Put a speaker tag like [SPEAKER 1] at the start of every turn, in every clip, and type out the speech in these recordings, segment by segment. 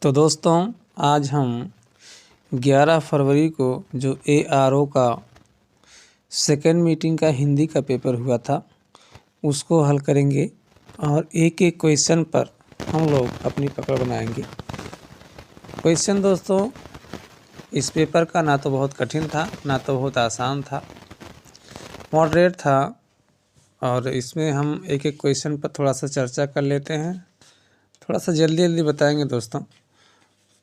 [SPEAKER 1] तो दोस्तों आज हम 11 फरवरी को जो ARO का सेकेंड मीटिंग का हिंदी का पेपर हुआ था उसको हल करेंगे और एक एक क्वेश्चन पर हम लोग अपनी पकड़ बनाएंगे। क्वेश्चन दोस्तों इस पेपर का ना तो बहुत कठिन था ना तो बहुत आसान था, मॉडरेट था और इसमें हम एक एक क्वेश्चन पर थोड़ा सा चर्चा कर लेते हैं। थोड़ा सा जल्दी जल्दी बताएंगे दोस्तों,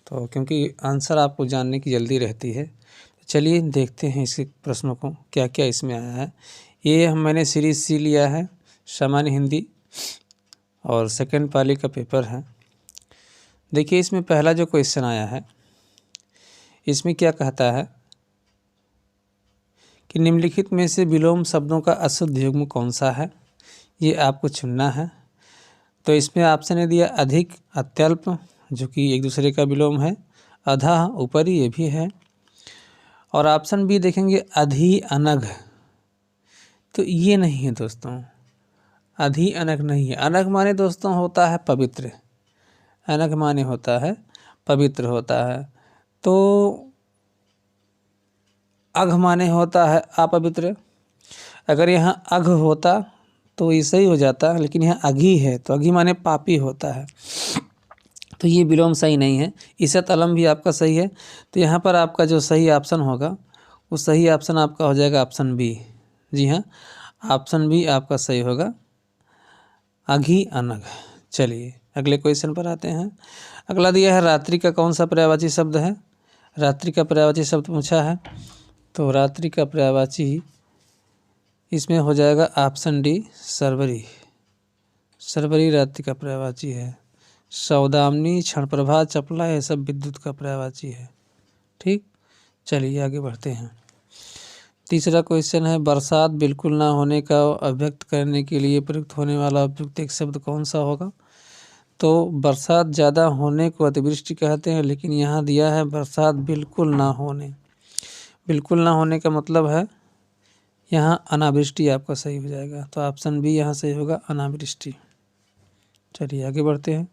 [SPEAKER 1] तो क्योंकि आंसर आपको जानने की जल्दी रहती है। तो चलिए देखते हैं इस प्रश्नों को क्या क्या इसमें आया है। ये मैंने सीरीज सी लिया है, सामान्य हिंदी और सेकंड पाली का पेपर है। देखिए इसमें पहला जो क्वेश्चन आया है इसमें क्या कहता है कि निम्नलिखित में से विलोम शब्दों का अशुद्ध युग्म कौन सा है, ये आपको चुनना है। तो इसमें ऑप्शन ने दिया अधिक, अत्यल्प जो कि एक दूसरे का विलोम है, अधः ऊपरी ये भी है, और ऑप्शन बी देखेंगे अधि अनघ। तो ये नहीं है दोस्तों, अधि अनघ नहीं है। अनघ माने दोस्तों होता है पवित्र, अनघ माने होता है पवित्र होता है। तो अघ माने होता है अपवित्र। अगर यहाँ अघ होता तो ये सही हो जाता, लेकिन यहाँ अघी है तो अघी माने पापी होता है, तो ये विलोम सही नहीं है। ईसत अलम भी आपका सही है। तो यहाँ पर आपका जो सही ऑप्शन होगा वो सही ऑप्शन आपका हो जाएगा ऑप्शन बी। जी हाँ, ऑप्शन बी आपका सही होगा, अघी अनघ। चलिए अगले क्वेश्चन पर आते हैं। अगला दिया है रात्रि का कौन सा पर्यायवाची शब्द है। रात्रि का पर्यायवाची शब्द पूछा है, तो रात्रि का पर्यायवाची इसमें हो जाएगा ऑप्शन डी सरवरी। सरवरी रात्रि का पर्यायवाची है। सौदामिनी, क्षणप्रभा, चपला ये सब विद्युत का पर्यायवाची है। ठीक, चलिए आगे बढ़ते हैं। तीसरा क्वेश्चन है बरसात बिल्कुल ना होने का अभिव्यक्त करने के लिए प्रयुक्त होने वाला उपयुक्त एक शब्द कौन सा होगा। तो बरसात ज़्यादा होने को अतिवृष्टि कहते हैं, लेकिन यहाँ दिया है बरसात बिल्कुल ना होने। बिल्कुल ना होने का मतलब है यहाँ अनावृष्टि आपका सही हो जाएगा। तो ऑप्शन बी यहाँ सही होगा, अनावृष्टि। चलिए आगे बढ़ते हैं।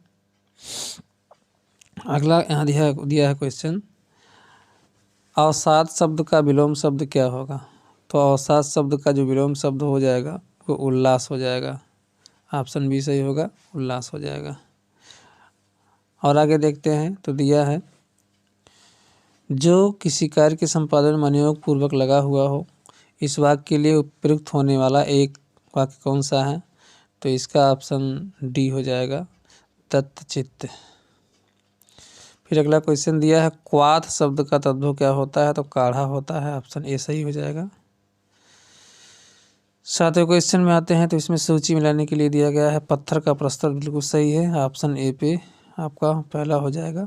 [SPEAKER 1] अगला यहाँ दिया है क्वेश्चन अवसाद शब्द का विलोम शब्द क्या होगा। तो अवसाद शब्द का जो विलोम शब्द हो जाएगा वो उल्लास हो जाएगा। ऑप्शन बी सही होगा, उल्लास हो जाएगा। और आगे देखते हैं। तो दिया है जो किसी कार्य के संपादन में मनोयोग पूर्वक लगा हुआ हो, इस वाक्य के लिए उपयुक्त होने वाला एक वाक्य कौन सा है। तो इसका ऑप्शन डी हो जाएगा, तत्चित्त। फिर अगला क्वेश्चन दिया है क्वाथ शब्द का तद्भव क्या होता है। तो काढ़ा होता है। ऑप्शन ए सही हो जाएगा। सातवें क्वेश्चन में आते हैं। तो इसमें सूची मिलाने के लिए दिया गया है पत्थर का प्रस्तर बिल्कुल सही है। ऑप्शन ए पे आपका पहला हो जाएगा।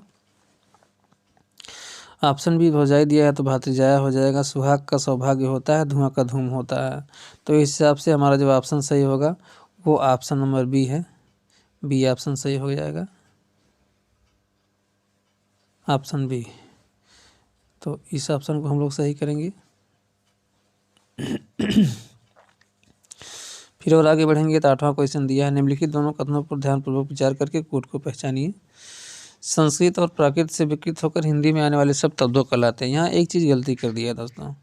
[SPEAKER 1] ऑप्शन बी भौजाई दिया है तो भातृजाया हो जाएगा। सुहाग का सौभाग्य होता है, धुआं का धूम होता है। तो इस हिसाब से हमारा जो ऑप्शन सही होगा वो ऑप्शन नंबर बी है। बी ऑप्शन सही हो जाएगा, ऑप्शन बी। तो इस ऑप्शन को हम लोग सही करेंगे। फिर और आगे बढ़ेंगे। तो 8वां क्वेश्चन दिया है निम्नलिखित दोनों कथनों पर ध्यानपूर्वक विचार करके कूट को पहचानिए। संस्कृत और प्राकृत से विकृत होकर हिंदी में आने वाले शब्द तद्भव कहलाते हैं। यहाँ एक चीज़ गलती कर दिया दोस्तों,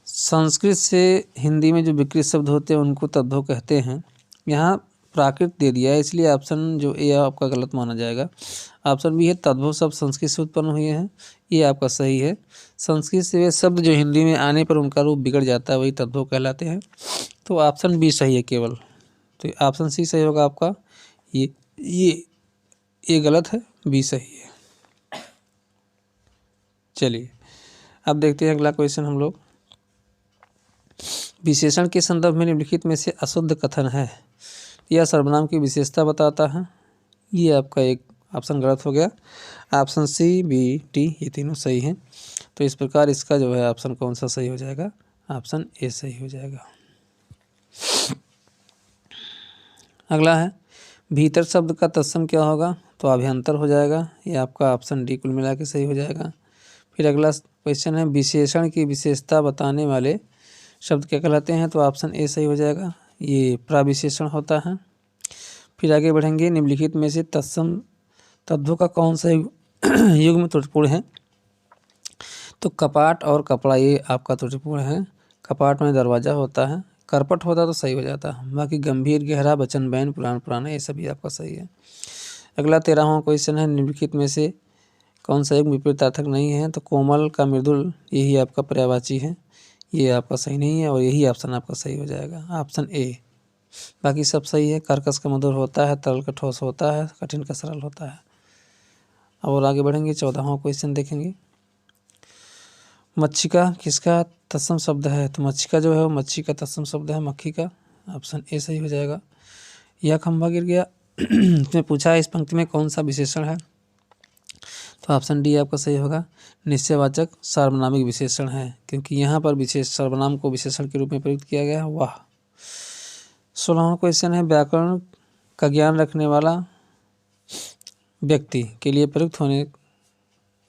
[SPEAKER 1] संस्कृत से हिंदी में जो विकृत शब्द होते हैं उनको तद्भव कहते हैं। यहाँ प्राकृत दे दिया है, इसलिए ऑप्शन जो ए आपका गलत माना जाएगा। ऑप्शन बी है तद्भव शब्द संस्कृत से उत्पन्न हुए हैं, ये आपका सही है। संस्कृत से वे शब्द जो हिंदी में आने पर उनका रूप बिगड़ जाता है वही तद्भव कहलाते हैं। तो ऑप्शन बी सही है केवल। तो ऑप्शन सी सही होगा आपका। ये गलत है, बी सही है। चलिए अब देखते हैं अगला क्वेश्चन हम लोग। विशेषण के संदर्भ में निम्नलिखित में से अशुद्ध कथन है। यह सर्वनाम की विशेषता बताता है, ये आपका एक ऑप्शन गलत हो गया। ऑप्शन सी, बी, डी ये तीनों सही हैं। तो इस प्रकार इसका जो है ऑप्शन कौन सा सही हो जाएगा, ऑप्शन ए सही हो जाएगा। अगला है भीतर शब्द का तत्सम क्या होगा। तो अभ्यंतर हो जाएगा, ये आपका ऑप्शन डी कुल मिला के सही हो जाएगा। फिर अगला क्वेश्चन है विशेषण की विशेषता बताने वाले शब्द क्या कहलाते हैं। तो ऑप्शन ए सही हो जाएगा, ये प्रविशेषण होता है। फिर आगे बढ़ेंगे। निम्नलिखित में से तद्भव का कौन सा युग में त्रुटिपूर्ण है? तो कपाट और कपड़ा ये आपका त्रुटिपूर्ण है। कपाट में दरवाजा होता है, करपट होता तो सही हो जाता। बाकी गंभीर, गहरा, वचन, बैन, पुराण, पुराना ये सभी आपका सही है। अगला 13वां क्वेश्चन है, निम्नलिखित में से कौन सा युग विपरीतार्थक नहीं है? तो कोमल का मृदुल यही आपका पर्यायवाची है, ये आपका सही नहीं है और यही ऑप्शन आपका सही हो जाएगा, ऑप्शन ए। बाकी सब सही है। कर्कश का मधुर होता है, तरल का ठोस होता है, कठिन का सरल होता है। अब और आगे बढ़ेंगे, 14वां क्वेश्चन देखेंगे। मच्छिका किसका तत्सम शब्द है? तो मच्छिका जो है वो मच्छी का तत्सम शब्द है, मक्खी का, ऑप्शन ए सही हो जाएगा। यह खंभा गिर गया इसमें पूछा है इस पंक्ति में कौन सा विशेषण है? तो ऑप्शन डी आपका सही होगा, निश्चयवाचक सार्वनामिक विशेषण है, क्योंकि यहाँ पर विशेष सर्वनाम को विशेषण के रूप में प्रयुक्त किया गया है। वाह। 16वां क्वेश्चन है, व्याकरण का ज्ञान रखने वाला व्यक्ति के लिए प्रयुक्त होने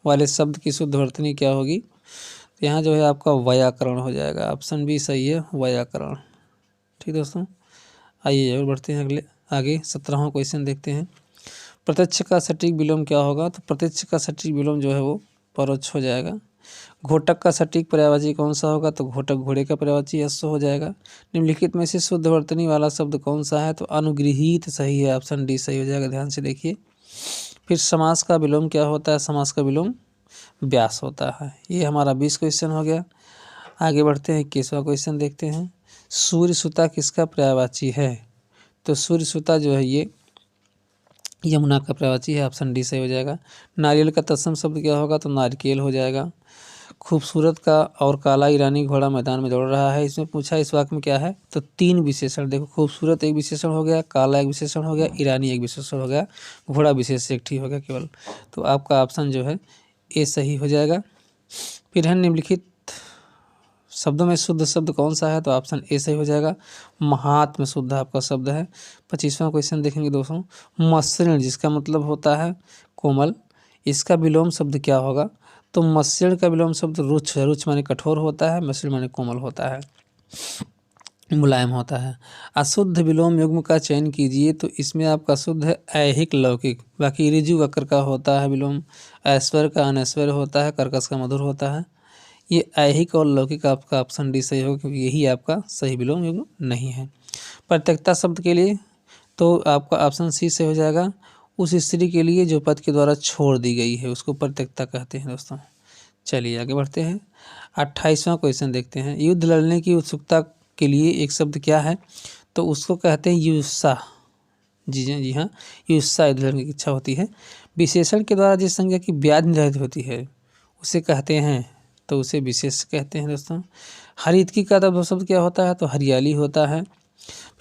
[SPEAKER 1] वाले शब्द की शुद्ध वर्तनी क्या होगी? तो यहाँ जो है आपका व्याकरण हो जाएगा, ऑप्शन बी सही है, व्याकरण। ठीक दोस्तों, आइए और बढ़ते हैं अगले आगे। 17वां क्वेश्चन देखते हैं, प्रत्यक्ष का सटीक विलोम क्या होगा? तो प्रत्यक्ष का सटीक विलोम जो है वो परोक्ष हो जाएगा। घोटक का सटीक पर्यायवाची कौन सा होगा? तो घोटक घोड़े का पर्यायवाची अश्व हो जाएगा। निम्नलिखित में से शुद्ध वर्तनी वाला शब्द कौन सा है? तो अनुगृहीत सही है, ऑप्शन डी सही हो जाएगा, ध्यान से देखिए। फिर समास का विलोम क्या होता है? समास का विलोम व्यास होता है। ये हमारा 20 क्वेश्चन हो गया। आगे बढ़ते हैं, 21वां क्वेश्चन देखते हैं, सूर्य सुता किसका पर्यायवाची है? तो सूर्य सुता जो है ये यमुना का पर्यायवाची है, ऑप्शन डी सही हो जाएगा। नारियल का तत्सम शब्द क्या होगा? तो नारिकेल हो जाएगा। खूबसूरत का और काला ईरानी घोड़ा मैदान में दौड़ रहा है, इसमें पूछा इस वाक्य में क्या है? तो 3 विशेषण देखो, खूबसूरत एक विशेषण हो गया, काला एक विशेषण हो गया, ईरानी एक विशेषण हो गया, घोड़ा विशेष एक ठीक हो गया केवल। तो आपका ऑप्शन जो है ए सही हो जाएगा। फिर है निम्नलिखित शब्दों में शुद्ध शब्द कौन सा है? तो ऑप्शन ए सही हो जाएगा, महात्म शुद्ध आपका शब्द है। 25वां क्वेश्चन देखेंगे दोस्तों, मसृण जिसका मतलब होता है कोमल, इसका विलोम शब्द क्या होगा? तो मसृण का विलोम शब्द रुच्छ है, रुच्छ माने कठोर होता है, मसृण माने कोमल होता है, मुलायम होता है। अशुद्ध विलोम युग्म का चयन कीजिए, तो इसमें आपका शुद्ध है ऐहिक लौकिक, बाकी ऋजु वक्र का होता है विलोम, ऐश्वर्य का अनैश्वर्य होता है, कर्कश का मधुर होता है। ये ऐहिक और लौकिक आपका ऑप्शन डी सही होगा, क्योंकि यही आपका सही विलोम युग्म नहीं है। प्रत्यक्षता शब्द के लिए तो आपका ऑप्शन सी से हो जाएगा, उस स्त्री के लिए जो पद के द्वारा छोड़ दी गई है उसको प्रत्यक्षता कहते हैं दोस्तों। चलिए आगे बढ़ते हैं, 28वां क्वेश्चन देखते हैं, युद्ध लड़ने की उत्सुकता के लिए एक शब्द क्या है? तो उसको कहते हैं युत्साह। जी हाँ, युत्साह युद्ध लड़ने की इच्छा होती है। विशेषण के द्वारा जिस संज्ञा की ब्याज निर्धारित होती है उसे कहते हैं, तो उसे विशेष कहते हैं दोस्तों। हरितकी का तद्भव शब्द क्या होता है? तो हरियाली होता है।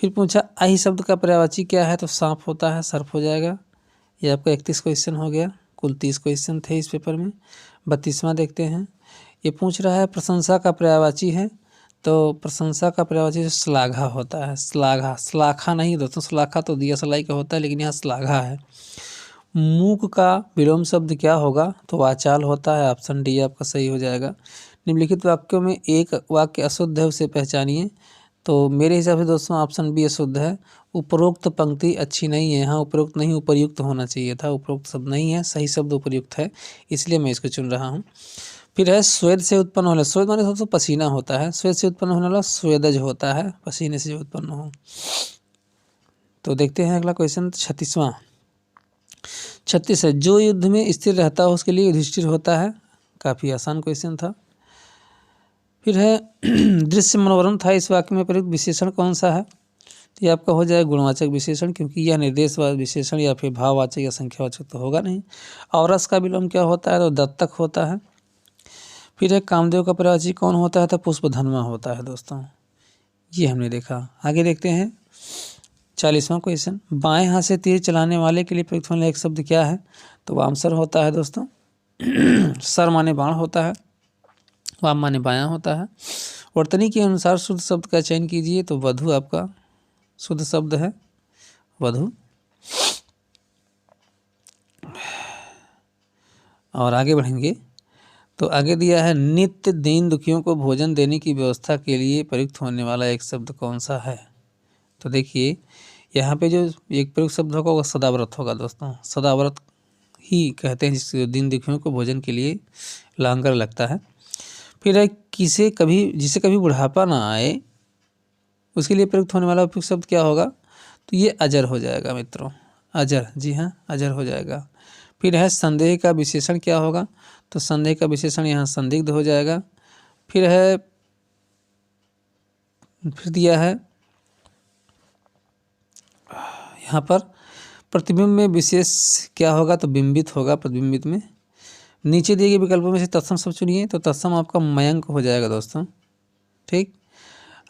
[SPEAKER 1] फिर पूछा आई शब्द का पर्यायवाची क्या है? तो सांप होता है, सर्प हो जाएगा। ये आपका 31 क्वेश्चन हो गया, कुल 30 क्वेश्चन थे इस पेपर में। 32वां देखते हैं, ये पूछ रहा है प्रशंसा का पर्यायवाची है, तो प्रशंसा का पर्यायवाची श्लाघा होता है, श्लाघा, श्लाघा नहीं दोस्तों, श्लाघा तो दिया सलाई का होता है, लेकिन यहाँ श्लाघा है। मूक का विलोम शब्द क्या होगा? तो वाचाल होता है, ऑप्शन डी आपका सही हो जाएगा। निम्नलिखित वाक्यों में एक वाक्य अशुद्ध है, उसे पहचानिए, तो मेरे हिसाब से दोस्तों ऑप्शन बी अशुद्ध है। उपरोक्त पंक्ति अच्छी नहीं है, यहाँ उपरोक्त नहीं उपरयुक्त होना चाहिए था, उपरोक्त शब्द नहीं है, सही शब्द उपरयुक्त है, इसलिए मैं इसको चुन रहा हूँ। फिर है स्वेद से उत्पन्न होने, स्वेद माने सबसे पसीना होता है, स्वेद से उत्पन्न होने वाला स्वेदज होता है, पसीने से जो उत्पन्न हो। तो देखते हैं अगला क्वेश्चन 36वां। 36 है, जो युद्ध में स्थिर रहता है उसके लिए युधिष्ठिर होता है, काफ़ी आसान क्वेश्चन था। फिर है दृश्य मनोरम था, इस वाक्य में प्रयुक्त विशेषण कौन सा है? तो ये आपका हो जाए गुणवाचक विशेषण, क्योंकि यह निर्देशवाचक विशेषण या फिर भाववाचक या संख्यावाचक तो होगा नहीं। और रस का विलोम क्या होता है? तो दत्तक होता है। फिर है कामदेव का पर्यायवाची कौन होता है? तो पुष्पधन्वा होता है दोस्तों, ये हमने देखा। आगे देखते हैं 40वां क्वेश्चन, बाएं हाथ से तीर चलाने वाले के लिए प्रयुक्त होने वाला एक शब्द क्या है? तो वामसर होता है दोस्तों। सर माने बाण होता है, वाम माने बायां होता है। वर्तनी के अनुसार शुद्ध शब्द का चयन कीजिए, तो वधु आपका शुद्ध शब्द है, वधु। और आगे बढ़ेंगे तो आगे दिया है नित्य दीन दुखियों को भोजन देने की व्यवस्था के लिए प्रयुक्त होने वाला एक शब्द कौन सा है? तो देखिए यहाँ पे जो एक प्रयुक्त शब्द होगा वो सदाव्रत होगा दोस्तों, सदाव्रत ही कहते हैं, जिसके दिन दुखियों को भोजन के लिए लांगर लगता है। फिर है जिसे कभी बुढ़ापा ना आए उसके लिए प्रयुक्त होने वाला उपयुक्त शब्द क्या होगा, तो ये अजर हो जाएगा मित्रों, अजर, जी हाँ अजर हो जाएगा। फिर है संदेह का विशेषण क्या होगा, तो संदेह का विशेषण यहाँ संदिग्ध हो जाएगा। फिर दिया है यहाँ पर प्रतिबिंब में विशेष क्या होगा, तो बिंबित होगा, प्रतिबिंबित में। नीचे दिए गए विकल्पों में से तत्सम शब्द चुनिए, तो तत्सम आपका मयंक हो जाएगा दोस्तों। ठीक,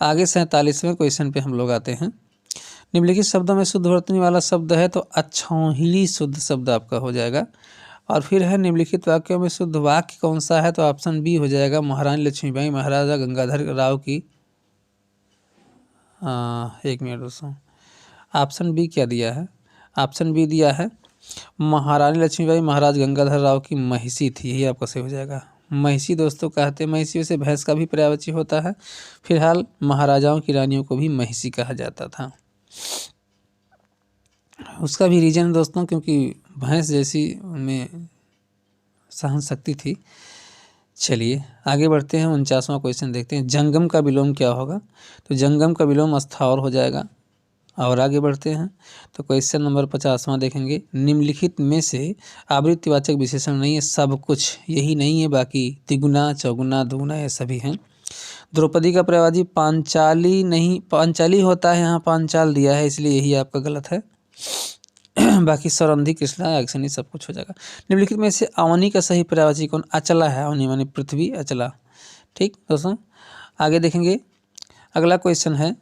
[SPEAKER 1] आगे 47वें क्वेश्चन पे हम लोग आते हैं। निम्नलिखित शब्दों में शुद्ध वर्तनी वाला शब्द है, तो अच्छौहिली शुद्ध शब्द आपका हो जाएगा। और फिर है निम्नलिखित वाक्यों में शुद्ध वाक्य कौन सा है, तो ऑप्शन बी हो जाएगा, महारानी लक्ष्मीबाई महाराजा गंगाधर राव की। एक मिनट दोस्तों, ऑप्शन बी क्या दिया है, ऑप्शन बी दिया है महारानी लक्ष्मीबाई महाराज गंगाधर राव की महिषी थी, यही आपका सही हो जाएगा। महिषी दोस्तों कहते हैं, महिषियों से भैंस का भी पर्यायवाची होता है। फिलहाल महाराजाओं की रानियों को भी महिषी कहा जाता था। उसका भी रीजन है दोस्तों, क्योंकि भैंस जैसी उनमें सहन शक्ति थी। चलिए आगे बढ़ते हैं, 49वां क्वेश्चन देखते हैं। जंगम का विलोम क्या होगा, तो जंगम का विलोम स्थावर हो जाएगा। और आगे बढ़ते हैं तो क्वेश्चन नंबर 50वां देखेंगे। निम्नलिखित में से आवृत्तिवाचक विशेषण नहीं है, सब कुछ, यही नहीं है, बाकी तिगुना चौगुना दुगुना ये सभी हैं। द्रौपदी का पर्यायवाची पांचाली नहीं, पांचाली होता है, यहाँ पांचाल दिया है, इसलिए यही आपका गलत है। बाकी सरंधी कृष्णा अग्नि सब कुछ हो जाएगा। निम्नलिखित में से अवनी का सही पर्यायवाची कौन, अचला है, अवनी मानी पृथ्वी, अचला। ठीक दोस्तों, आगे देखेंगे। अगला क्वेश्चन है,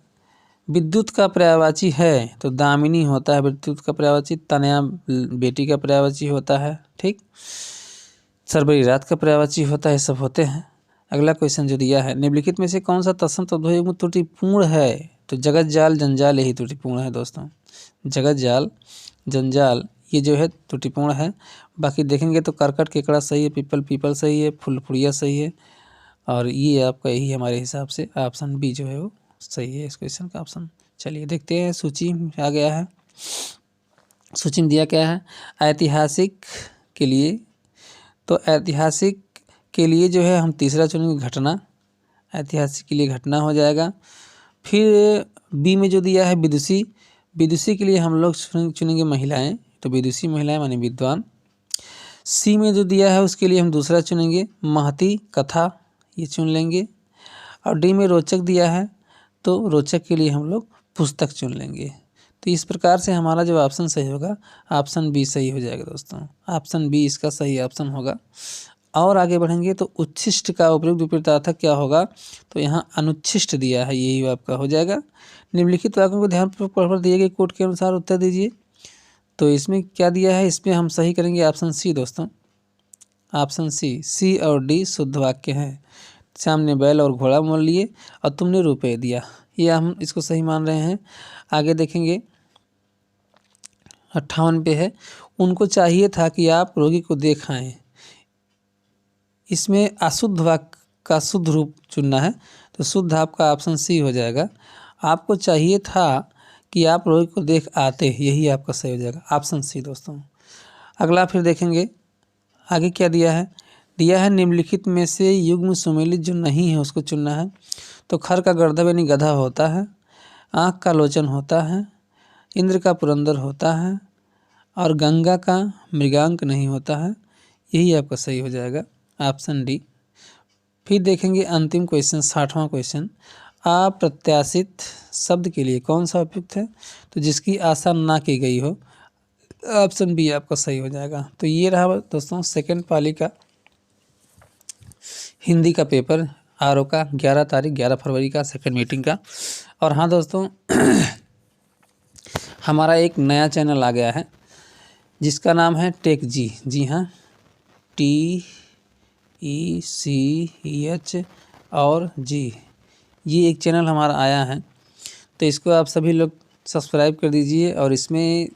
[SPEAKER 1] विद्युत का पर्यायवाची है, तो दामिनी होता है विद्युत का पर्यायवाची। तनया बेटी का पर्यायवाची होता है। ठीक, सरबरी रात का पर्यायवाची होता है, सब होते हैं। अगला क्वेश्चन जो दिया है, निम्नलिखित में से कौन सा तत्सम तद्भव त्रुटिपूर्ण है, तो जगत जाल जंजाल यही त्रुटिपूर्ण है दोस्तों। जगत जाल जंजाल ये जो है त्रुटिपूर्ण है। बाकी देखेंगे तो करकट केकड़ा सही है, पीपल पीपल सही है, फुलफुड़िया सही है, और ये आपका यही हमारे हिसाब से ऑप्शन बी जो है वो सही है इस क्वेश्चन का ऑप्शन। चलिए देखते हैं, सूची आ गया है। सूची में दिया क्या है, ऐतिहासिक के लिए, तो ऐतिहासिक के लिए जो है हम तीसरा चुनेंगे घटना, ऐतिहासिक के लिए घटना हो जाएगा। फिर बी में जो दिया है विदुषी, विदुषी के लिए हम लोग चुनेंगे महिलाएं, तो विदुषी महिलाएं माने विद्वान। सी में जो दिया है उसके लिए हम दूसरा चुनेंगे महती कथा, ये चुन लेंगे। और डी में रोचक दिया है, तो रोचक के लिए हम लोग पुस्तक चुन लेंगे। तो इस प्रकार से हमारा जो ऑप्शन सही होगा, ऑप्शन बी सही हो जाएगा दोस्तों, ऑप्शन बी इसका सही ऑप्शन होगा। और आगे बढ़ेंगे तो उच्छिष्ट का उपयुक्त विपरीतार्थक क्या होगा, तो यहाँ अनुच्छिष्ट दिया है, यही आपका हो जाएगा। निम्नलिखित वाक्यों को ध्यानपूर्वक पढ़कर दिए गए कोड के अनुसार उत्तर दीजिए। तो इसमें क्या दिया है, इसमें हम सही करेंगे ऑप्शन सी दोस्तों, ऑप्शन सी। सी और डी शुद्ध वाक्य हैं। श्याम ने बैल और घोड़ा मोल लिए और तुमने रुपए दिया, ये हम इसको सही मान रहे हैं। आगे देखेंगे 58 पे है, उनको चाहिए था कि आप रोगी को देखाएं। इसमें अशुद्ध वाक्य का शुद्ध रूप चुनना है, तो शुद्ध आपका ऑप्शन सी हो जाएगा। आपको चाहिए था कि आप रोगी को देख आते, यही आपका सही हो जाएगा, ऑप्शन सी दोस्तों। अगला फिर देखेंगे आगे क्या दिया है, दिया है निम्नलिखित में से युग्म सुमेलित जो नहीं है उसको चुनना है। तो खर का गर्दभ यानी गधा होता है, आँख का लोचन होता है, इंद्र का पुरंदर होता है, और गंगा का मृगांक नहीं होता है, यही आपका सही हो जाएगा, ऑप्शन डी। फिर देखेंगे अंतिम क्वेश्चन 60वां क्वेश्चन, अप्रत्याशित शब्द के लिए कौन सा उपयुक्त है, तो जिसकी आशा ना की गई हो, ऑप्शन बी आपका सही हो जाएगा। तो ये रहा दोस्तों सेकंड पाली का हिंदी का पेपर आरओ का 11 फरवरी का सेकंड मीटिंग का। और हाँ दोस्तों हमारा एक नया चैनल आ गया है जिसका नाम है टेक जी, जी हाँ TECH और जी, ये एक चैनल हमारा आया है, तो इसको आप सभी लोग सब्सक्राइब कर दीजिए। और इसमें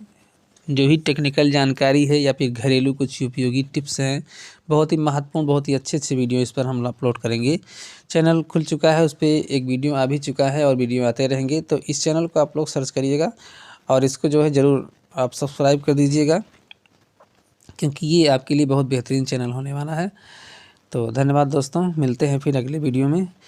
[SPEAKER 1] जो भी टेक्निकल जानकारी है या फिर घरेलू कुछ उपयोगी टिप्स हैं, बहुत ही महत्वपूर्ण, बहुत ही अच्छे अच्छे वीडियो इस पर हम अपलोड करेंगे। चैनल खुल चुका है, उस पर एक वीडियो आ भी चुका है और वीडियो आते रहेंगे, तो इस चैनल को आप लोग सर्च करिएगा और इसको जो है ज़रूर आप सब्सक्राइब कर दीजिएगा। क्योंकि ये आपके लिए बहुत बेहतरीन चैनल होने वाला है। तो धन्यवाद दोस्तों, मिलते हैं फिर अगले वीडियो में।